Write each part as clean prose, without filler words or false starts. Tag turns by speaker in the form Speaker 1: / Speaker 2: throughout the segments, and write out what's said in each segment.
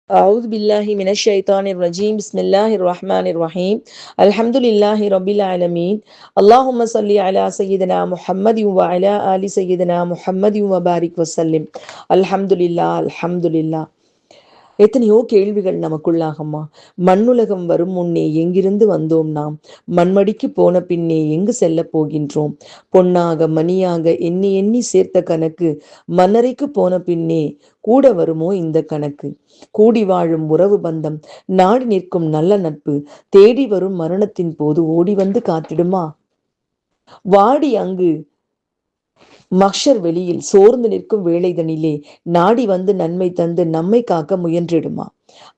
Speaker 1: أعوذ بالله من الشيطان الرجيم بسم الله الرحمن الرحيم الحمد لله رب العالمين اللهم صل على سيدنا محمد وعلى آل سيدنا محمد وبارك وسلم الحمد لله الحمد لله. எத்தனையோ கேள்விகள் நமக்குள்ளாகம்மா. மண்ணுலகம் வரும் முன்னே எங்கிருந்து வந்தோம் நாம்? மண்மடிக்கு போன பின்னே எங்கு செல்ல போகின்றோம்? பொன்னாக மணியாக எண்ணி எண்ணி சேர்த்த கணக்கு மன்னரைக்கு போன பின்னே கூட வருமோ இந்த கணக்கு? கூடி வாழும் உறவு பந்தம், நாடி நிற்கும் நல்ல நட்பு, தேடி வரும் மரணத்தின் போது ஓடி வந்து காத்திடுமா? வாடி அங்கு மக்ஷர் வெளியில் சோர்ந்து நிற்கும் வேளைதனிலே நாடி வந்து நன்மை தந்து நம்மை காக்க முயன்றிடுமா?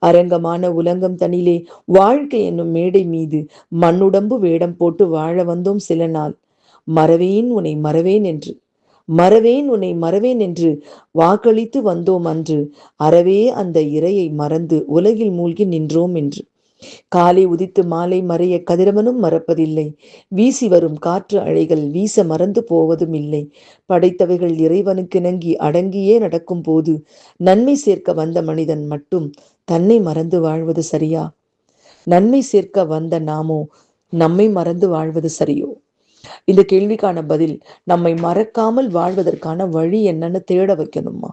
Speaker 1: அரங்கமான உலகம் தனிலே வாழ்க்கை என்னும் மேடை மீது மண்ணுடம்பு வேடம் போட்டு வாழ வந்தோம் சில நாள். மறவேன் உன்னை மறவேன் என்று வாக்களித்து வந்தோம் அன்று. அறவே அந்த இறையை மறந்து உலகில் மூழ்கி நின்றோம் என்று. காலை உதித்து மாலை மறைய கதிரவனும் மறப்பதில்லை. வீசி வரும் காற்று அலைகள் வீச மறந்து போவதும் இல்லை. படைத்தவைகள் இறைவனுக்கு இணங்கி அடங்கியே நடக்கும் போது நன்மை சேர்க்க வந்த மனிதன் மட்டும் தன்னை மறந்து வாழ்வது சரியா? நன்மை சேர்க்க வந்த நாமோ நம்மை மறந்து வாழ்வது சரியோ? இந்த கேள்விக்கான பதில் நம்மை மறக்காமல் வாழ்வதற்கான வழி என்னன்னு தேட வைக்கணுமா?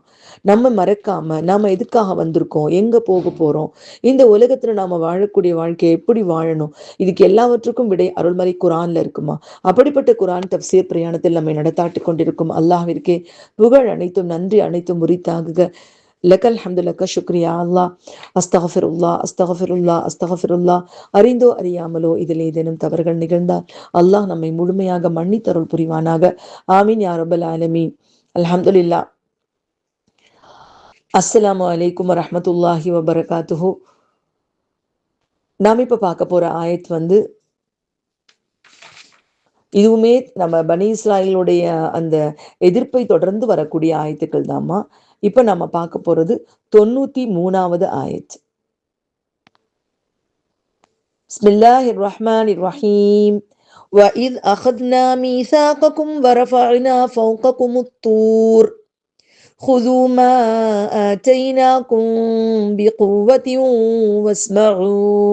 Speaker 1: நம்ம மறக்காம நாம எதுக்காக வந்திருக்கோம், எங்க போக போறோம், இந்த உலகத்துல நாம வாழக்கூடிய வாழ்க்கையை எப்படி வாழணும், இதுக்கு எல்லாவற்றுக்கும் விடை அருள்மறை குரான்ல இருக்குமா? அப்படிப்பட்ட குரான் தப்சீர் பிரயாணத்தில் நம்மை நடத்தாட்டி கொண்டிருக்கும் அல்லாஹ்விற்கே புகழ் அனைத்தும் நன்றி அனைத்தும் உரித்தாகுக. லக்கல் ஹம்து லக்க சுக்ரியா அல்லாஹ். அஸ்தகஃபிருல்லா. அறிந்தோ அறியாமலோ இதில் ஏதேனும் தவறுகள் நிகழ்ந்தால் அல்லாஹ் நம்மை முழுமையாக மன்னித்தருள் புரிவானாக. ஆமீன் யா ரப்பல் ஆலமீன். அல்ஹம்துலில்லாஹ். அஸ்ஸலாமு அலைக்கும் வரஹ்மத்துல்லாஹி வபரகாத்துஹு. நாம் இப்ப பார்க்க போற ஆயத் இதுவுமே நம்ம பனி இஸ்ராயலுடைய அந்த எதிர்ப்பை தொடர்ந்து வரக்கூடிய ஆயத்துக்கள் தாம்மா. இப்ப நம்ம பார்க்க போறது 93வது ஆயத். பிஸ்மில்லாஹிர் ரஹ்மானிர் ரஹீம். وَإِذْ أَخَذْنَا مِيثَاقَكُمْ وَرَفَعْنَا فَوْقَكُمُ الطُّورَ خُذُوا مَا آتَيْنَاكُمْ بِقُوَّةٍ وَاسْمَعُوا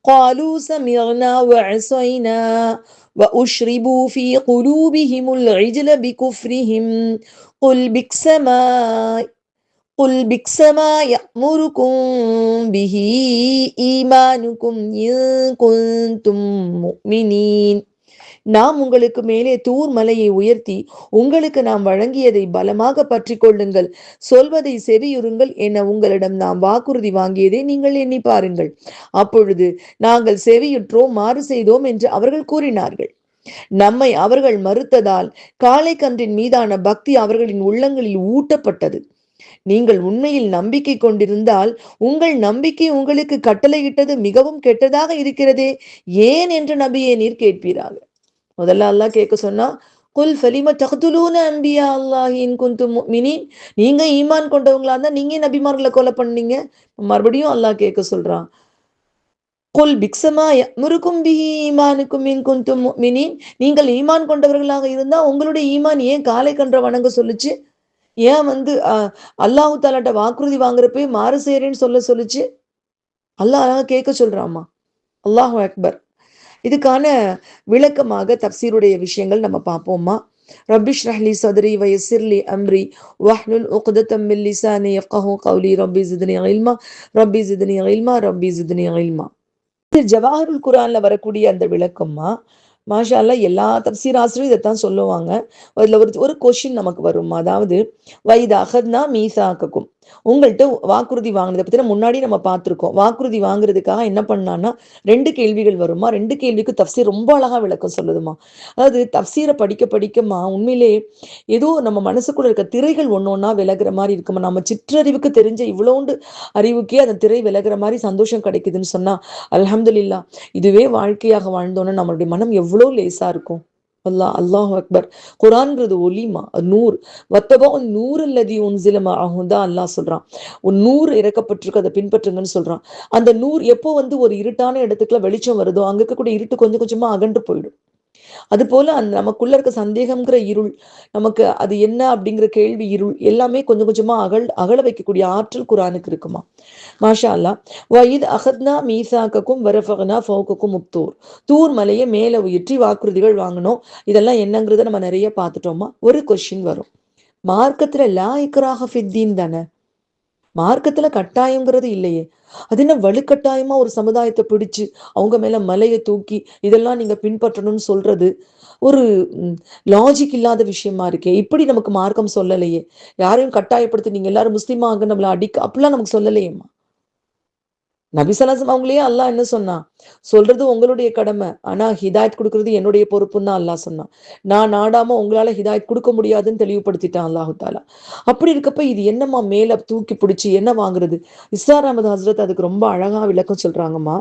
Speaker 1: قَالُوا سَمِعْنَا وَعَصَيْنَا وَأُشْرِبُوا فِي قُلُوبِهِمُ الْعِجْلَ بِكُفْرِهِمْ قُلْ بِئْسَ مَا يَأْمُرُكُمْ بِهِ إِيمَانُكُمْ إِن كُنتُم مُؤْمِنِينَ. நாம் உங்களுக்கு மேலே தூர் மலையை உயர்த்தி உங்களுக்கு நாம் வழங்கியதை பலமாக பற்றி கொள்ளுங்கள், சொல்வதை செவியுறுங்கள் என உங்களிடம் நாம் வாக்குறுதி வாங்கியதை நீங்கள் எண்ணி பாருங்கள். அப்பொழுது நாங்கள் செவியுற்றோம், மாறு செய்தோம் என்று அவர்கள் கூறினார்கள். நம்மை அவர்கள் மறுத்ததால் காளை கன்றின் மீதான பக்தி அவர்களின் உள்ளங்களில் ஊட்டப்பட்டது. நீங்கள் உண்மையில் நம்பிக்கை கொண்டிருந்தால் உங்கள் நம்பிக்கை உங்களுக்கு கட்டளையிட்டது மிகவும் கெட்டதாக இருக்கிறதே, ஏன் என்று நபியே நீர் கேட்பீராக. முதல்ல அல்லாஹ் கேட்க சொன்னா, குல் ஃபலிம தக்துலூன அன்பியா அல்லாஹி இன் குன்தும் முஃமினீன். நீங்க ஈமான் கொண்டவங்களா இருந்தா நீங்க நபிமார்களை கொலை பண்ணீங்க. மறுபடியும் அல்லாஹ் கேட்க சொல்றான், குல் பிக்ஸமா யஅமுருக்கும் பிஹி ஈமானுக்கும் இன் குன்தும் முஃமினீன். நீங்கள் ஈமான் கொண்டவர்களாக இருந்தா உங்களுடைய ஈமான் ஏன் காளை கன்ற வணங்க சொல்லுச்சு? ஏன் அல்லாஹு தாலாட்ட வாக்குறுதி வாங்குறப்பே மாறு செய்யறேன்னு சொல்லுச்சு? அல்லாஹ் கேட்க சொல்றாமா. அல்லாஹு அக்பர். இதுக்கான விளக்கமாக தப்சீருடைய விஷயங்கள் நம்ம பார்ப்போமா. ரப்பிஷ் ரஹ்லி சத்ரி வயசிர்லி அம்ரி வஹ்லுல் உக்தத்தம் மின் லிசானி யஃகஹு கௌலி ரப்பி ஜித்னி இல்மா. இது ஜவாஹருல் குரான்ல வரக்கூடிய அந்த விளக்கம்மா. மாஷா அல்லாஹ் எல்லா தப்சீர் ஆசிரியரும் இதைத்தான் சொல்லுவாங்க. அதுல ஒரு கொஸ்டின் நமக்கு வரும். அதாவது வைத அகத்னா மீசாக்கும், உங்கள்கிட்ட வாக்குறுதி வாங்கினதை பத்தி முன்னாடி நம்ம பார்த்திருக்கோம். வாக்குறுதி வாங்குறதுக்காக என்ன பண்ணான்னா 2 கேள்விகள் வருமா. 2 கேள்விக்கு தப்சீர் ரொம்ப அழகா விளக்கம் சொல்லுதுமா. அதாவது தப்சீரை படிக்கமா உண்மையிலே ஏதோ நம்ம மனசுக்குள்ள இருக்க திரைகள் ஒன்னொன்னா விலகுற மாதிரி இருக்குமா. நம்ம சிற்றறிவுக்கு தெரிஞ்ச இவ்வளோண்டு அறிவுக்கே அந்த திரை விலகுற மாதிரி சந்தோஷம் கிடைக்குதுன்னு சொன்னா அல்ஹம்துலில்லாஹ். இதுவே வாழ்க்கையாக வாழ்ந்தோன்னா நம்மளுடைய மனம் எவ்வளோ லேசா இருக்கும். அல்லாஹ் அக்பர். குரான்ங்கிறது ஒலிமா, நூர். வத்தபோ நூறு அல்லதி உன்சிலமா தான் அல்லாஹ் சொல்றான். ஒரு நூறு இறக்கப்பட்டிருக்கு, அதை பின்பற்றுங்கன்னு சொல்றான். அந்த நூறு எப்போ ஒரு இருட்டான இடத்துக்குள்ள வெளிச்சம் வருதோ அங்க இருக்கக்கூடிய இருட்டு கொஞ்சம் கொஞ்சமா அகன்று போயிடும். அது போல அந்த நமக்குள்ள இருக்க சந்தேகம்ங்கிற இருள், நமக்கு அது என்ன அப்படிங்கிற கேள்வி இருள் எல்லாமே கொஞ்சம் கொஞ்சமா அகல வைக்கக்கூடிய ஆற்றல் குரானுக்கு இருக்குமா. மாஷா அல்லா. வயித் அகத்னா மீசாக்கக்கும் வரஃபகனா ஃபௌகக்கும் முத்தூர். தூர் மலையை மேல உயர்த்தி வாக்குறுதிகள் வாங்கணும். இதெல்லாம் என்னங்கிறத நம்ம நிறைய பார்த்துட்டோமா. ஒரு கொஸ்டின் வரும், மார்க்கத்துல லா இக்ராஹ ஃபித்தீன் தானே, மார்க்கத்துல கட்டாயங்கிறது இல்லையே, அது என்ன வலுக்கட்டாயமா ஒரு சமுதாயத்தை பிடிச்சு அவங்க மேல மலையை தூக்கி இதெல்லாம் நீங்க பின்பற்றணும்னு சொல்றது ஒரு லாஜிக் இல்லாத விஷயமா இருக்கே. இப்படி நமக்கு மார்க்கம் சொல்லலையே. யாரையும் கட்டாயப்படுத்தி நீங்க எல்லாரும் முஸ்லீமாக நம்மள அடிக்க அப்படிலாம் நமக்கு சொல்லலையேம்மா. நபிசலாசம் அவங்களே அல்லாஹ் என்ன சொன்னா, சொல்றது உங்களுடைய கடமை, ஆனா ஹிதாயத் கொடுக்கறது என்னுடைய பொறுப்புன்னு தான் அல்லாஹ் சொன்னான். நான் நாடாம உங்களால ஹிதாயத் கொடுக்க முடியாதுன்னு தெளிவுபடுத்திட்டான் அல்லாஹு தாலா. அப்படி இருக்கப்ப இது என்னம்மா மேல தூக்கி பிடிச்சி என்ன வாங்குறது. இஸ்ஸார் அஹமது ஹசரத் அதுக்கு ரொம்ப அழகா விளக்கம் சொல்றாங்கம்மா.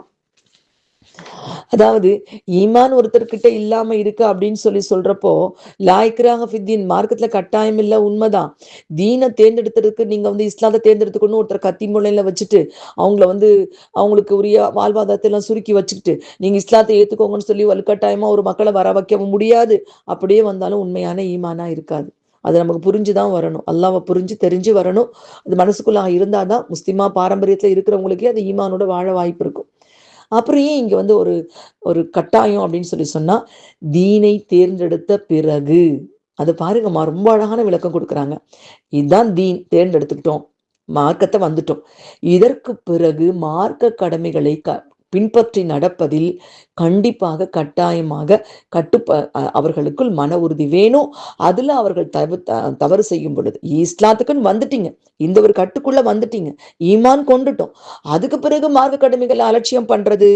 Speaker 1: அதாவது ஈமான் ஒருத்தர்கிட்ட இல்லாம இருக்கு அப்படின்னு சொல்றப்போ, லாய்க்ராக ஃபித்தீன், மார்க்கத்துல கட்டாயம் இல்ல, உண்மைதான். தீனை தேர்ந்தெடுத்ததுக்கு நீங்க இஸ்லாத்தை தேர்ந்தெடுத்துக்கணும் ஒருத்தர் கத்தி முனையில வச்சுட்டு அவங்களுக்கு உரிய வாழ்வாதாரத்தை எல்லாம் சுருக்கி வச்சுக்கிட்டு நீங்க இஸ்லாத்தை ஏத்துக்கோங்கன்னு சொல்லி வலுக்கட்டாயமா ஒரு மக்களை வர வைக்க முடியாது. அப்படியே வந்தாலும் உண்மையான ஈமானா இருக்காது. அது நமக்கு புரிஞ்சுதான் வரணும். அல்லாவை புரிஞ்சு தெரிஞ்சு வரணும். அது மனசுக்குள்ளாக இருந்தாதான் முஸ்லிமா பாரம்பரியத்துல இருக்கிறவங்களுக்கே அது ஈமானோட வாழ வாய்ப்பு இருக்கும். அப்புறம் ஏன் இங்க ஒரு ஒரு கட்டாயம் அப்படின்னு சொன்னா, தீனை தேர்ந்தெடுத்த பிறகு, அது பாருங்கம்மா ரொம்ப அழகான விளக்கம் கொடுக்குறாங்க. இதுதான் தீன், தேர்ந்தெடுத்துக்கிட்டோம், மார்க்கத்தை வந்துட்டோம். இதற்கு பிறகு மார்க்க கடமைகளை பின்பற்றி நடப்பதில் கண்டிப்பாக கட்டாயமாக அவர்களுக்குள் மன உறுதி வேணும். அதுல அவர்கள் தவறு செய்யும் பொழுது, இஸ்லாத்துக்குன்னு வந்துட்டீங்க, இந்த ஒரு கட்டுக்குள்ள வந்துட்டீங்க, ஈமான் கொண்டுட்டோம், அதுக்கு பிறகு மார்க்க கடமைகளை அலட்சியம் பண்றது,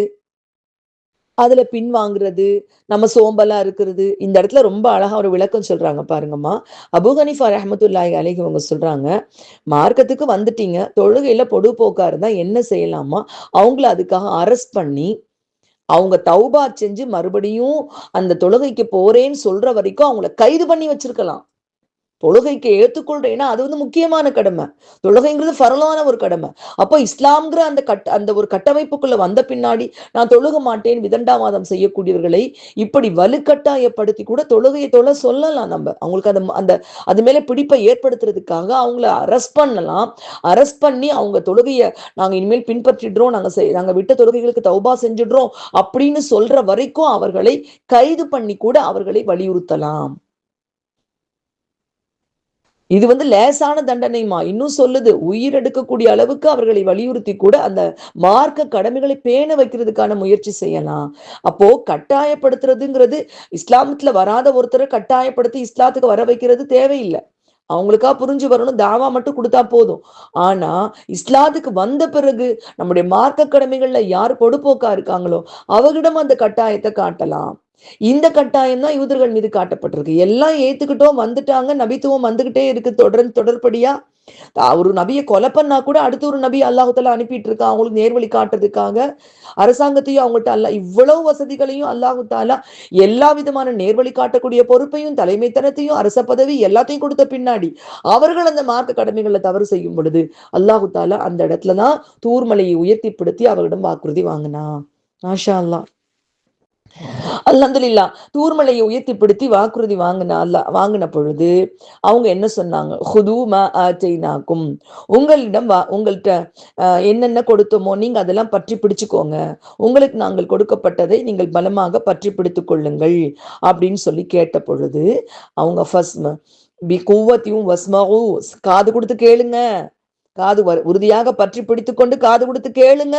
Speaker 1: அதுல பின் வாங்குறது, நம்ம சோம்பலா இருக்கிறது. இந்த இடத்துல ரொம்ப அழகா ஒரு விளக்கம் சொல்றாங்க பாருங்கம்மா. அபூ ஹனீஃபா ரஹ்மத்துல்லாஹி அலைஹி அவங்க சொல்றாங்க, மார்க்கத்துக்கு வந்துட்டீங்க, தொழுகையில பொடுபோக்கா இருந்தா என்ன செய்யலாமா, அவங்கள அதுக்காக அரெஸ்ட் பண்ணி அவங்க தௌபா செஞ்சு மறுபடியும் அந்த தொழுகைக்கு போறேன்னு சொல்ற வரைக்கும் அவங்கள கைது பண்ணி வச்சிருக்கலாம். தொழுகைக்கு ஏற்றுக்கொள்றேன்னா அது முக்கியமான கடமை. தொழுகைங்கிறது ஃபரலான ஒரு கடமை. அப்போ இஸ்லாம்ங்கிற அந்த ஒரு கட்டமைப்புக்குள்ள வந்த பின்னாடி நான் தொழுக மாட்டேன் விதண்டாவாதம் செய்யக்கூடியவர்களை இப்படி வலுக்கட்டாயப்படுத்தி கூட தொழுகையை சொல்லலாம். நம்ம அவங்களுக்கு அந்த அது மேல பிடிப்பை ஏற்படுத்துறதுக்காக அவங்கள அரெஸ்ட் பண்ணலாம். அரெஸ்ட் பண்ணி அவங்க தொழுகையை நாங்க இனிமேல் பின்பற்றிடுறோம், நாங்க விட்ட தொழுகைகளுக்கு தௌபா செஞ்சிடுறோம் அப்படின்னு சொல்ற வரைக்கும் அவர்களை கைது பண்ணி கூட அவர்களை வலியுறுத்தலாம். இது லேசான தண்டனைமா. இன்னும் சொல்லுது, உயிர் எடுக்கக்கூடிய அளவுக்கு அவர்களை வலியுறுத்தி கூட அந்த மார்க்க கடமைகளை பேண வைக்கிறதுக்கான முயற்சி செய்யலாம். அப்போ கட்டாயப்படுத்துறதுங்கிறது, இஸ்லாமத்துல வராத ஒருத்தரை கட்டாயப்படுத்தி இஸ்லாத்துக்கு வர வைக்கிறது தேவையில்லை. அவங்களுக்கா புரிஞ்சு வரணும், தாவா மட்டும் கொடுத்தா போதும். ஆனா இஸ்லாத்துக்கு வந்த பிறகு நம்முடைய மார்க்க கடமைகள்ல யார் பொடுப்போக்கா இருக்காங்களோ அவர்களிடம் அந்த கட்டாயத்தை காட்டலாம். இந்த கட்டாயம் தான் யூதர்கள் மீது காட்டப்பட்டிருக்கு. எல்லாம் ஏத்துக்கிட்டோம், வந்துட்டாங்க, நபித்துவம் வந்துகிட்டே இருக்கு தொடர்படியா. ஒரு நபியை கொலை பண்ணா கூட அடுத்த ஒரு நபி அல்லாஹுத்தாலா அனுப்பிட்டு இருக்கான் அவங்களுக்கு நேர்வழி காட்டுறதுக்காக. அரசாங்கத்தையும் அவங்கள்ட்ட இவ்வளவு வசதிகளையும் அல்லாஹுத்தாலா எல்லா விதமான நேர்வழி காட்டக்கூடிய பொறுப்பையும் தலைமைத்தனத்தையும் அரச பதவி எல்லாத்தையும் கொடுத்த பின்னாடி அவர்கள் அந்த மார்க்க கடமைகளை தவறு செய்யும் பொழுது அல்லாஹுத்தாலா அந்த இடத்துலதான் தூர்மலையை உயர்த்திப்படுத்தி அவர்களிடம் வாக்குறுதி வாங்கினா. மாஷா அல்லாஹ். அல்ஹம்துலில்லா. தூர்மலையை உயர்த்திப்படுத்தி வாக்குறுதி வாங்கின பொழுது அவங்க என்ன சொன்னாங்க, ஹுது மா ஆத்தைனாக்கும், உங்கள்கிட்ட என்னென்ன கொடுத்தோமோ நீங்க அதெல்லாம் பற்றி பிடிச்சுக்கோங்க, உங்களுக்கு நாங்கள் கொடுக்கப்பட்டதை நீங்கள் பலமாக பற்றி பிடித்துக் கொள்ளுங்கள் அப்படின்னு சொல்லி கேட்ட பொழுது அவங்க ஃபஸ்ட் பி குவத்தியும் வஸ்மகு, காது கொடுத்து கேளுங்க, காது உறுதியாக பற்றி பிடித்து கொண்டு காது கொடுத்து கேளுங்க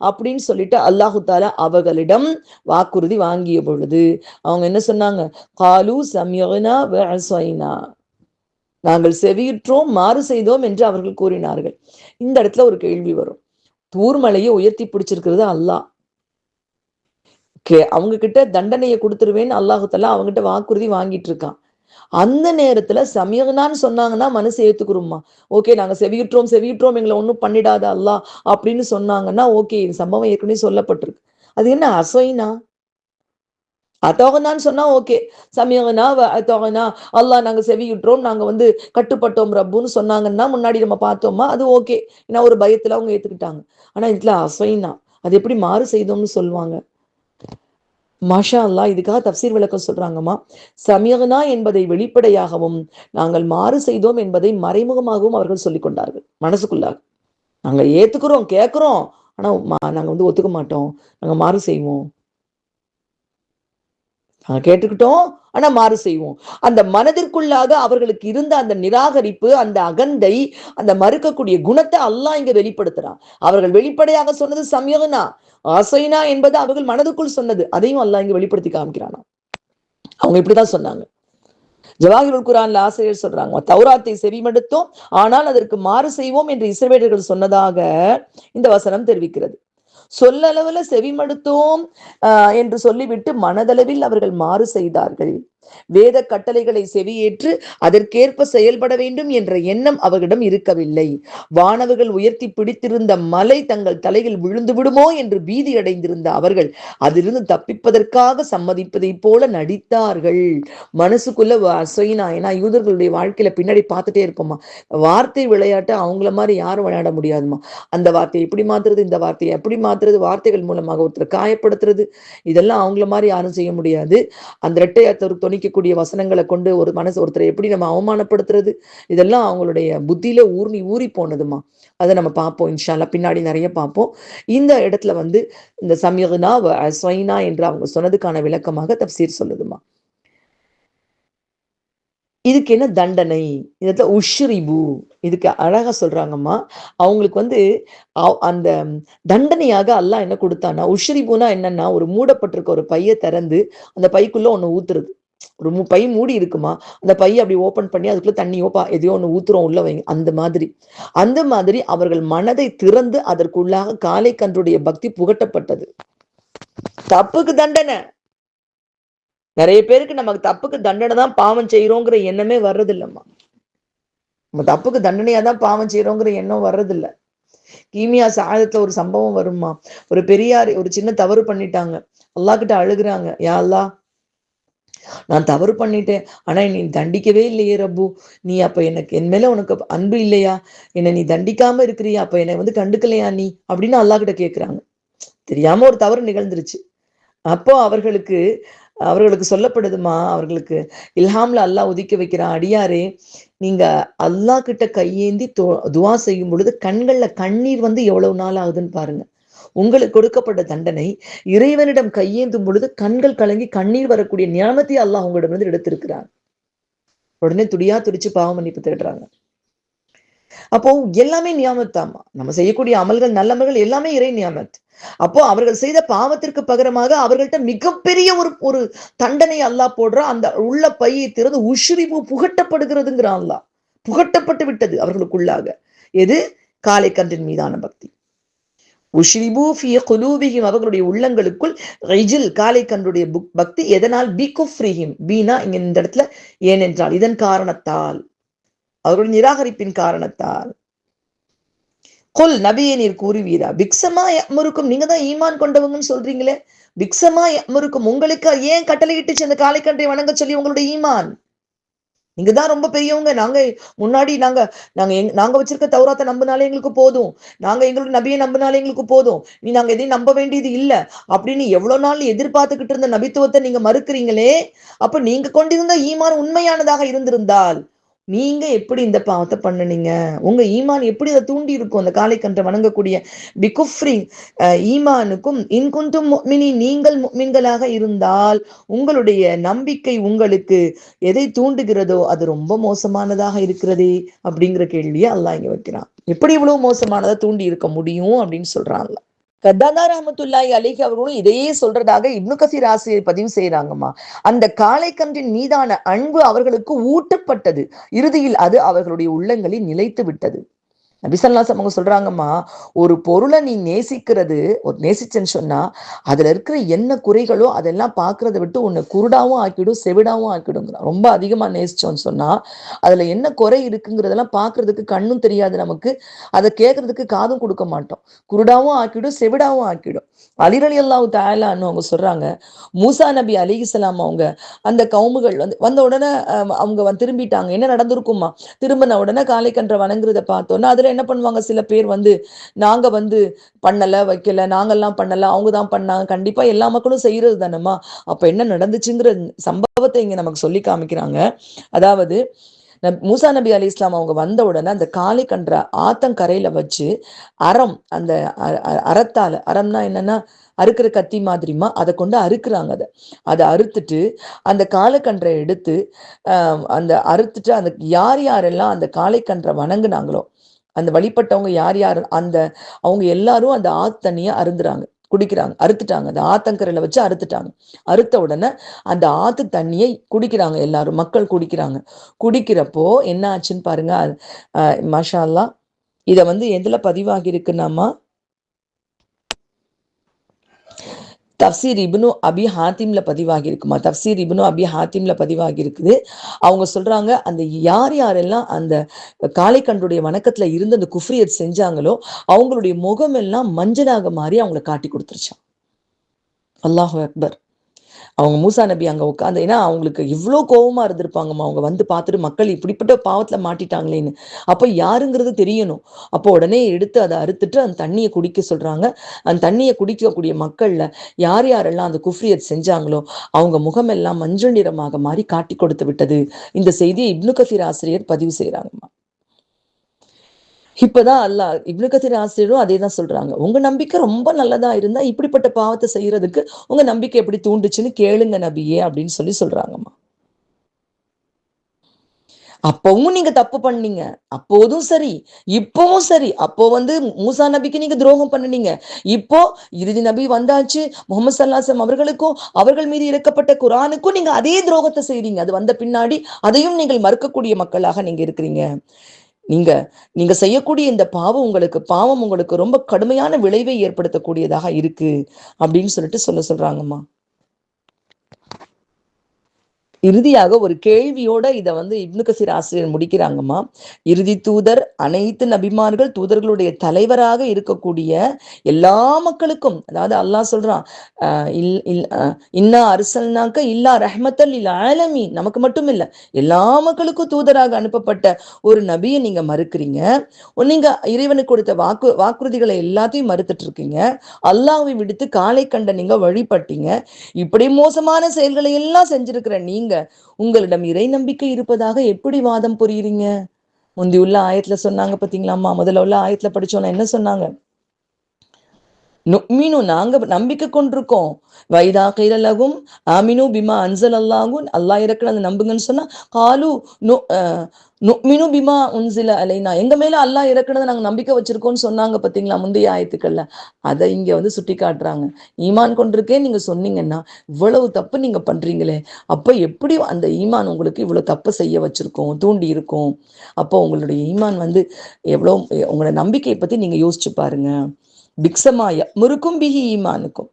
Speaker 1: அப்படின்னு சொல்லிட்டு அல்லாஹு தாலா அவர்களிடம் வாக்குறுதி வாங்கிய பொழுது அவங்க என்ன சொன்னாங்க, காலு சம்யனா வஅஸைனா, நாங்கள் செவியுற்றோம் மாறு செய்தோம் என்று அவர்கள் கூறினார்கள். இந்த இடத்துல ஒரு கேள்வி வரும், தூர்மலையை உயர்த்தி பிடிச்சிருக்கிறது அல்லாஹ், அவங்க கிட்ட தண்டனையை கொடுத்துருவேன்னு அல்லாஹு தாலா அவங்ககிட்ட வாக்குறுதி வாங்கிட்டு இருக்கான். அந்த நேரத்துல சமயனான்னு சொன்னாங்கன்னா மனசு ஏத்துக்குருமா, ஓகே நாங்க செவியுற்றோம் எங்களை ஒன்றும் பண்ணிடாத அல்லாஹ் அப்படின்னு சொன்னாங்கன்னா ஓகே, இது சம்பவம் ஏற்கனவே சொல்லப்பட்டிருக்கு. அது என்ன அசைனா அத்தோகனான்னு சொன்னா ஓகே, சமயனா அத்தோகனா அல்லாஹ் நாங்க செவியுற்றோம், நாங்க கட்டுப்பட்டோம் ரப்புன்னு சொன்னாங்கன்னா முன்னாடி நம்ம பார்த்தோமா, அது ஓகே, ஏன்னா ஒரு பயத்துல அவங்க ஏத்துக்கிட்டாங்க. ஆனா இதுல அசைனா, அது எப்படி மாறு செய்தோம்னு சொல்லுவாங்க. மாஷா அல்லாஹ். இதுக்காக தப்சீர் விளக்கம் சொல்றாங்கம்மா. சமியனா என்பதை வெளிப்படையாகவும் நாங்கள் மாறு செய்தோம் என்பதை மறைமுகமாகவும் அவர்கள் சொல்லிக் கொண்டார்கள் மனசுக்குள்ளாக. நாங்க ஏத்துக்கிறோம், கேட்கிறோம், ஆனா நாங்க ஒத்துக்க மாட்டோம், நாங்க மாறு செய்வோம். கேட்டுக்கிட்டோம், ஆனா மாறு செய்வோம். அந்த மனதிற்குள்ளாக அவர்களுக்கு இருந்த அந்த நிராகரிப்பு, அந்த அகந்தை, அந்த மறுக்கக்கூடிய குணத்தை அல்லாஹ் இங்க வெளிப்படுத்துறான். அவர்கள் வெளிப்படையாக சொன்னது சம்யனா, ஆசைனா என்பது அவர்கள் மனதுக்குள் சொன்னது. அதையும் அல்லாஹ் இங்க வெளிப்படுத்தி காமிக்கிறானா. அவங்க இப்படிதான் சொன்னாங்க. ஜவாஹிருல் குர்ஆன்ல ஆசிரியர் சொல்றாங்க, தௌராத்தை செவிமடுத்தோம், ஆனால் அதற்கு மாறு செய்வோம் என்று இஸ்ரவேலர்கள் சொன்னதாக இந்த வசனம் தெரிவிக்கிறது. சொல்லளவுல செவிமடுத்தோம் என்று சொல்லிவிட்டு மனதளவில் அவர்கள் மாறு செய்தார்கள். வேத கட்டளைகளை செவியேற்று அதற்கேற்ப செயல்பட வேண்டும் என்ற எண்ணம் அவர்களிடம் இருக்கவில்லை. வானவர்கள் உயர்த்தி பிடித்திருந்த மலை தங்கள் தலையில் விழுந்து விடுமோ என்று பீதி அடைந்திருந்த அவர்கள் அதிலிருந்து தப்பிப்பதற்காக சம்மதிப்பதை போல நடித்தார்கள். மனசுக்குள்ள ஏன்னா யூதர்களுடைய வாழ்க்கையில பின்னாடி பார்த்துட்டே இருப்போமா, வார்த்தை விளையாட்டு அவங்கள மாதிரி யாரும் விளையாட முடியாதுமா. அந்த வார்த்தையை எப்படி மாத்துறது, இந்த வார்த்தையை எப்படி மாத்துறது, வார்த்தைகள் மூலமாக ஒருத்தர் காயப்படுத்துறது, இதெல்லாம் அவங்கள மாதிரி யாரும் செய்ய முடியாது. அந்த இரட்டை தொனிக்கக்கூடிய வசனங்களை கொண்டு ஒரு ஒருத்தரை எப்படி நம்ம அவமானப்படுத்துறது, இதெல்லாம் அவங்களுடைய புத்தியில ஊறி போனதுமா. அதை நம்ம பார்ப்போம் இன்ஷா அல்லாஹ், பின்னாடி நிறைய பார்ப்போம். இந்த இடத்துல இந்த சமியனா ஸ்வைனா என்று அவங்க சொன்னதுக்கான விளக்கமாக தப்சீர் சொல்லுதுமா. இதுக்கு என்ன தண்டனை, இதுல உஷ்ரிபு, இதுக்கு அழகா சொல்றாங்கம்மா. அவங்களுக்கு அந்த தண்டனையாக அல்லாஹ் என்ன கொடுத்தான்னா, உஷ்ரிபுனா என்னன்னா, ஒரு மூடப்பட்டிருக்க ஒரு பைய திறந்து அந்த பைக்குள்ள ஒண்ணு ஊத்துறது. ஒரு பை மூடி இருக்குமா, அந்த பையை அப்படி ஓபன் பண்ணி அதுக்குள்ள தண்ணியோ எதையோ ஒண்ணு ஊத்துறோம் உள்ள வைங்க, அந்த மாதிரி அவர்கள் மனதை திறந்து அதற்குள்ளாக காளை கன்றுடைய பக்தி புகட்டப்பட்டது. தப்புக்கு தண்டனை. நிறைய பேருக்கு நமக்கு தப்புக்கு தண்டனை தான் பாவம் செய்யறோங்கிற எண்ணமே வர்றது இல்லம்மா. நம்ம தப்புக்கு தண்டனையா தான் பாவம் செய்யறோங்கிற எண்ணம் வர்றதில்ல. கீமியா சாதத்துல ஒரு சம்பவம் வருமா, ஒரு பெரியார் ஒரு சின்ன தவறு பண்ணிட்டாங்க, அல்லாஹ் கிட்ட அழுகுறாங்க, யா அல்லாஹ் நான் தவறு பண்ணிட்டேன், ஆனா நீ தண்டிக்கவே இல்லையே ரப்பு, நீ அப்ப எனக்கு என் மேல உனக்கு அன்பு இல்லையா, என்னை நீ தண்டிக்காம இருக்கிறியா, அப்ப என்னை கண்டுக்கலையா நீ அப்படின்னு அல்லாஹ் கிட்ட கேட்கிறாங்க. தெரியாம ஒரு தவறு நிகழ்ந்துருச்சு. அப்போ அவர்களுக்கு சொல்லப்படுதுமா, அவர்களுக்கு இல்ஹாம்ல அல்லாஹ் ஒதுக்கி வைக்கிறான், அடியாரே நீங்க அல்லாஹ் கிட்ட கையேந்தி துவா செய்யும் பொழுது கண்கள்ல கண்ணீர் எவ்வளவு நாள் ஆகுதுன்னு பாருங்க. உங்களுக்கு கொடுக்கப்பட்ட தண்டனை, இறைவனிடம் கையேந்தும் பொழுது கண்கள் கலங்கி கண்ணீர் வரக்கூடிய ஞானத்தை அல்லாஹ் உங்களிடம் எடுத்திருக்கிறார். உடனே துடிச்சு பாவ மன்னிப்பு தேடுறாங்க. அப்போ எல்லாமே நியாமத்தாமா, நம்ம செய்யக்கூடிய அமல்கள், நல்ல அமல்கள் எல்லாமே இறை நியாமத். அப்போ அவர்கள் செய்த பாவத்திற்கு பகரமாக அவர்கள்ட்ட மிகப்பெரிய ஒரு தண்டனை அல்லாஹ் போடுறா. அந்த உள்ள பையை திறந்து உஷ்ரிபு புகட்டப்படுகிறதுங்கிறான் அல்லாஹ். புகட்டப்பட்டு விட்டது அவர்களுக்குள்ளாக. எது? காளை கன்றின் மீதான பக்தி. உஷ்ரிபு ஃபீ குலூபிஹிம், அவர்களுடைய உள்ளங்களுக்குள் ரிஜில் காளை கன்றுடைய பக்தி. எதனால்? பி குஃப்ரிஹிம், பீனா இங்க இந்த இடத்துல ஏனென்றால், இதன் காரணத்தால், அவர்களுடைய நிராகரிப்பின் காரணத்தால். கொல் நபியை நீர் கூறுவீரா, பிக்சமா யஅ்முருக்கும், நீங்க தான் ஈமான் கொண்டவங்கன்னு சொல்றீங்களே, பிக்சமா யஅ்முருக்கும், உங்களுக்கு ஏன் கட்டளையிட்டுச்சு அந்த காளைக்கன்றை வணங்க சொல்லி உங்களுடைய ஈமான்? நீங்க தான் ரொம்ப பெரியவங்க, நாங்க முன்னாடி நாங்க வச்சிருக்க தௌராத்தை நம்பினாலே எங்களுக்கு போதும், நாங்க எங்களுடைய நபியை நம்பினாலே எங்களுக்கு போதும், நாங்க எதையும் நம்ப வேண்டியது இல்ல அப்படின்னு எவ்வளவு நாள் எதிர்பார்த்துக்கிட்டு இருந்த நபித்துவத்தை நீங்க மறுக்கிறீங்களே. அப்ப நீங்க கொண்டிருந்த ஈமான் உண்மையானதாக இருந்திருந்தால் நீங்க எப்படி இந்த பாவத்தை பண்ணுனீங்க? உங்க ஈமான் எப்படி அதை தூண்டி இருக்கும்? அந்த காளைக்கன்றை வணங்கக்கூடிய பிகுஃப்ரி ஈமானுக்கும் இன்குன்தும் முஃமினீன், நீங்கள் முஃமின்களாக இருந்தால் உங்களுடைய நம்பிக்கை உங்களுக்கு எதை தூண்டுகிறதோ அது ரொம்ப மோசமானதாக இருக்கிறதே அப்படிங்கிற கேள்வியை அல்லாஹ் இங்க வைக்கிறான். எப்படி இவ்வளவு மோசமானதை தூண்டி இருக்க முடியும் அப்படின்னு சொல்றாங்க. கத்தாதா ரஹ்மத்துல்லாஹி அலைஹி அவர்களும் இதையே சொல்றதாக இப்னு கசீர் ஆசிரியர் பதிவு செய்யறாங்கம்மா. அந்த காளைக்கன்றின் மீதான அன்பு அவர்களுக்கு ஊட்டப்பட்டது, இறுதியில் அது அவர்களுடைய உள்ளங்களில் நிலைத்து விட்டது. நபி ஸல்லல்லாஹு அலைஹி வஸல்லம் சொல்றாங்கம்மா, ஒரு பொருளை நீ நேசிச்சேன்னு சொன்னா அதுல இருக்கிற என்ன குறைகளோ அதெல்லாம் பாக்குறதை விட்டு உன்னை குருடாவும் ஆக்கிடும், செவிடாவும் ஆக்கிடுங்கிறான். ரொம்ப அதிகமா நேசிச்சோன்னு சொன்னா அதுல என்ன குறை இருக்குங்கிறதெல்லாம் பாக்குறதுக்கு கண்ணும் தெரியாது நமக்கு, அதை கேட்கறதுக்கு காதும் கொடுக்க மாட்டோம், குருடாவும் ஆக்கிடும், செவிடாவும் ஆக்கிடும். அலி ரலியல்லாஹு தஆலான்னு அவங்க சொல்றாங்க, மூசா நபி அலைஹிஸ்ஸலாம் அவங்க அந்த கவுமுகள் வந்த உடனே அவங்க திரும்பிட்டாங்க. என்ன நடந்திருக்குமா, திரும்பின உடனே காளைக்கன்றை வணங்குறத பார்த்தோன்னா அதுல பேர் என்ன பண்ணுவாங்க, சில பேர் வந்து நாங்க வந்து பண்ணல வைக்கல, நாங்கெல்லாம் பண்ணல, அவங்க தான் பண்ணாங்க. கண்டிப்பா எல்லா மக்களும் செய்யறது தானேம்மா. அப்ப என்ன நடந்துச்சுங்கிற சம்பவத்தை இங்க நமக்கு சொல்லி காமிக்கிறாங்க. அதாவது மூசா நபி அலி இஸ்லாம் அவங்க வந்த உடனே அந்த காளை கன்ற ஆத்தங்கரையில வச்சு அறம், அந்த அறத்தால, அறம்னா என்னன்னா அறுக்கிற கத்தி மாதிரிமா, அதை கொண்டு அறுக்குறாங்க. அதை அறுத்துட்டு அந்த காளைக்கன்றை எடுத்து அந்த அறுத்துட்டு அந்த யார் யாரெல்லாம் அந்த காளைக்கன்றை வணங்குனாங்களோ, அந்த வழிபட்டவங்க யார் யார், அந்த அவங்க எல்லாரும் அந்த ஆத்தண்ணிய அருந்துறாங்க, குடிக்கிறாங்க. அறுத்துட்டாங்க, அந்த ஆத்தங்கரையில வச்சு அறுத்துட்டாங்க. அறுத்த உடனே அந்த ஆத்து தண்ணியை குடிக்கிறாங்க, எல்லாரும் மக்கள் குடிக்கிறாங்க. குடிக்கிறப்போ என்ன ஆச்சுன்னு பாருங்க. மாஷா அல்லாஹ், இத வந்து எதுல பதிவாகி இருக்குன்னாமா, தப்சீர் இப்னு அபி ஹாத்திம்ல பதிவாகி இருக்குமா. தப்சீர் இப்னு அபி ஹாத்திம்ல பதிவாகி இருக்குது. அவங்க சொல்றாங்க, அந்த யார் யாரெல்லாம் அந்த காளைக்கன்றுடைய வணக்கத்துல இருந்து அந்த குஃப்ரியத் செஞ்சாங்களோ அவங்களுடைய முகம் எல்லாம் மஞ்சளாக மாறி அவங்களை காட்டி கொடுத்துருச்சான். அல்லாஹு அக்பர். அவங்க மூசா நபி அங்க உட்காந்து, ஏன்னா அவங்களுக்கு இவ்வளோ கோபமா இருந்திருப்பாங்கம்மா. அவங்க வந்து பார்த்துட்டு மக்கள் இப்படிப்பட்ட பாவத்துல மாட்டிட்டாங்களேன்னு. அப்ப யாருங்கிறது தெரியணும். அப்போ உடனே எடுத்து அதை அறுத்துட்டு அந்த தண்ணியை குடிக்க சொல்றாங்க. அந்த தண்ணியை குடிக்கக்கூடிய மக்கள்ல யார் யாரெல்லாம் அந்த குஃப்ரியத் செஞ்சாங்களோ அவங்க முகமெல்லாம் மஞ்சள் நிறமாக மாறி காட்டி கொடுத்து விட்டது. இந்த செய்தியை இப்னு கசீர் ஆசிரியர் பதிவு செய்யறாங்கம்மா. இப்பதான் அல்லாஹ் இப்னு கசீர் ஆசிரியரும் அதே தான் சொல்றாங்க. உங்க நம்பிக்கை ரொம்ப நல்லதா இருந்தா இப்படிப்பட்ட பாவத்தை செய்யறதுக்கு உங்க நம்பிக்கை எப்படி தூண்டுச்சுன்னு கேளுங்க நபியே அப்படின்னு சொல்றாங்கம்மா. அப்பவும் நீங்க தப்பு பண்ணீங்க, அப்போதும் சரி, இப்பவும் சரி. அப்போ வந்து மூசா நபிக்கு நீங்க துரோகம் பண்ணுனீங்க. இப்போ இறுதி நபி வந்தாச்சு, முகமது ஸல்லல்லாஹு அவர்களுக்கும் அவர்கள் மீது இறக்கப்பட்ட குரானுக்கும் நீங்க அதே துரோகத்தை செய்றீங்க. அது வந்த பின்னாடி அதையும் நீங்கள் மறுக்கக்கூடிய மக்களாக நீங்க இருக்கிறீங்க. நீங்க நீங்க செய்யக்கூடிய இந்த பாவம் உங்களுக்கு ரொம்ப கடுமையான விளைவை ஏற்படுத்தக்கூடியதாக இருக்கு அப்படின்னு சொல்றாங்கம்மா. இறுதியாக ஒரு கேள்வியோட இதை வந்து இப்னு கசீர் ஆசிரியர் முடிக்கிறாங்கம்மா. இறுதி தூதர், அனைத்து நபிமார்கள், தூதர்களுடைய தலைவராக இருக்கக்கூடிய எல்லா மக்களுக்கும், அதாவது அல்லாஹ் சொல்றான், இன்னா அர்சல்னாக்க இல்லா ரஹ்மத்தல் லில் ஆலமீன், நமக்கு மட்டும் இல்ல எல்லா மக்களுக்கும் தூதராக அனுப்பப்பட்ட ஒரு நபியை நீங்க மறுக்கிறீங்க. நீங்க இறைவனுக்கு கொடுத்த வாக்குறுதிகளை எல்லாத்தையும் மறுத்துட்டு இருக்கீங்க. அல்லாஹ்வை விடுத்து காளை கண்ட நீங்க வழிபட்டீங்க. இப்படி மோசமான செயல்களை எல்லாம் செஞ்சிருக்கிற நீங்க உங்களிடம் இறை நம்பிக்கை இருப்பதாக எப்படி வாதம் புரியுறீங்க? முந்தி உள்ள ஆயத்துல சொன்னாங்க பாத்தீங்களாமா, முதல்ல உள்ள ஆயத்துல படிச்சோன்னா என்ன சொன்னாங்க? நுக்மினு, நாங்க நம்பிக்கை கொண்டிருக்கோம். வைதா கைலலகும் ஆமினு பிமா அன்சல் அல்லாஹு, அல்லாஹ் இறக்குனது நம்புங்கன்னு சொன்னா, காலு நுக்மினு பிமா உன்சில அலைனா, எங்க மேல அல்லாஹ் இறக்குனதை நாங்க நம்பிக்கை வச்சிருக்கோம்னு சொன்னாங்க பாத்தீங்களா முந்தைய ஆயத்துக்கள்ல. அதை இங்க வந்து சுட்டி காட்டுறாங்க. ஈமான் கொண்டிருக்கேன் நீங்க சொன்னீங்கன்னா இவ்வளவு தப்பு நீங்க பண்றீங்களே, அப்ப எப்படி அந்த ஈமான் உங்களுக்கு இவ்வளவு தப்பு செய்ய வச்சிருக்கோம், தூண்டி இருக்கும்? அப்போ உங்களுடைய ஈமான் வந்து எவ்வளவு, உங்களோட நம்பிக்கையை பத்தி நீங்க யோசிச்சு பாருங்க. பிக்சமாய முறுக்கும் பிஹி ஈமானுக்கும்,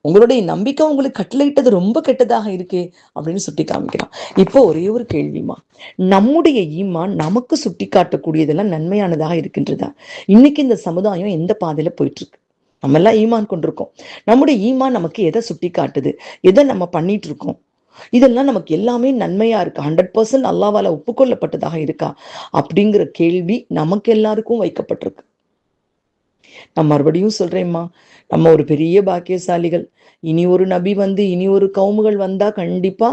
Speaker 1: உங்களுடைய நம்பிக்கை உங்களுக்கு கட்டளையிட்டது ரொம்ப கெட்டதாக இருக்கே அப்படின்னு சுட்டி காமிக்கிறான். இப்போ ஒரே ஒரு கேள்விமா, நம்முடைய ஈமான் நமக்கு சுட்டி காட்டக்கூடியதெல்லாம் நன்மையானதாக இருக்கின்றதா? இன்னைக்கு இந்த சமுதாயம் எந்த பாதையில போயிட்டு இருக்கு? நம்ம எல்லாம் ஈமான் கொண்டிருக்கோம். நம்முடைய ஈமான் நமக்கு எதை சுட்டி காட்டுது, எதை நம்ம பண்ணிட்டு இருக்கோம்? இதெல்லாம் நமக்கு எல்லாமே நன்மையா இருக்கா? 100% அல்லாஹ்வால ஒப்புக்கொள்ளப்பட்டதாக இருக்கா? அப்படிங்கிற கேள்வி நமக்கு எல்லாருக்கும் வைக்கப்பட்டிருக்கு. நான் மறுபடியும் சொல்றேம்மா, நம்ம ஒரு பெரிய பாக்கியசாலிகள். இனி ஒரு நபி வந்து இனி ஒரு கவுமுகள் வந்தா கண்டிப்பா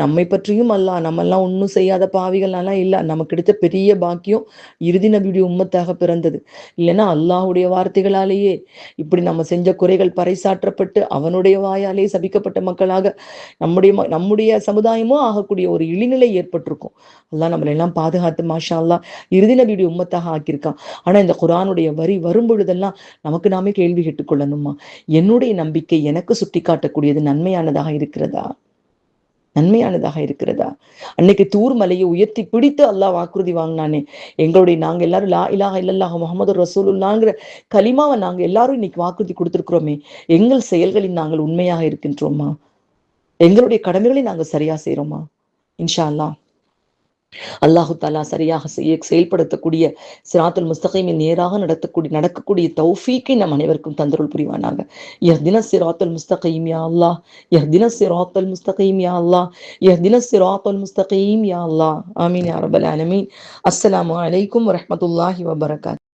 Speaker 1: நம்மை பற்றியும் அல்லாஹ், நம்மெல்லாம் ஒன்றும் செய்யாத பாவிகள்லாம் இல்லை, நமக்கு எடுத்த பெரிய பாக்கியம் இறுதி நபியுடைய உம்மத்தாக பிறந்தது. இல்லைன்னா அல்லாஹுடைய வார்த்தைகளாலேயே இப்படி நம்ம செஞ்ச குறைகள் பறைசாற்றப்பட்டு அவனுடைய வாயாலே சபிக்கப்பட்ட மக்களாக நம்முடைய சமுதாயமும் ஆகக்கூடிய ஒரு இழிநிலை ஏற்பட்டிருக்கும். அல்லாஹ் நம்மளை எல்லாம் பாதுகாத்து மாஷா அல்லாஹ் இறுதி நபியுடைய உம்மத்தாக ஆக்கியிருக்கான். ஆனா இந்த குர்ஆனுடைய வரி வரும் பொழுதெல்லாம் நமக்கு நாமே கேள்வி கேட்டுக்கொள்ளணுமா, என்னுடைய நம்பிக்கை எனக்கு சுட்டி காட்டக்கூடியது நன்மையானதாக இருக்கிறதா? நன்மையானதாக இருக்கிறதா? அன்னைக்கு தூர் மலையை உயர்த்தி பிடித்து அல்லாஹ் வாக்குறுதி வாங்கினானே, நாங்க எல்லாரும் லா இலாஹ இல்லல்லாஹ் முஹம்மது ரசூலுல்லாஹ்ங்கிற கலிமாவை நாங்க எல்லாரும் இன்னைக்கு வாக்குறுதி கொடுத்திருக்கிறோமே, எங்கள் செயல்களில் நாங்கள் உண்மையாக இருக்கின்றோமா? எங்களுடைய கடமைகளை நாங்க சரியா செய்யறோமா? இன்ஷா அல்லாஹ் அல்லாஹு தாலா சரியாக செயல்படுத்தக்கூடிய சிராத்துல் முஸ்தகீமின் நேராக நடக்கக்கூடிய தௌஃபீக்கை நம் அனைவருக்கும் தந்தருள் புரிவானாக. யஹ்தின சிராத்துல் முஸ்தகீம் யா அல்லாஹ், யஹ்தின சிராத்துல் முஸ்தகீம் யா அல்லாஹ், யஹ்தின சிராத்துல் முஸ்தகீம் யா அல்லாஹ். ஆமீன் யா ரப்பல் ஆலமீன். அஸ்ஸலாமு அலைக்கும் வரஹ்மத்துல்லாஹி வபரகாத்துஹு.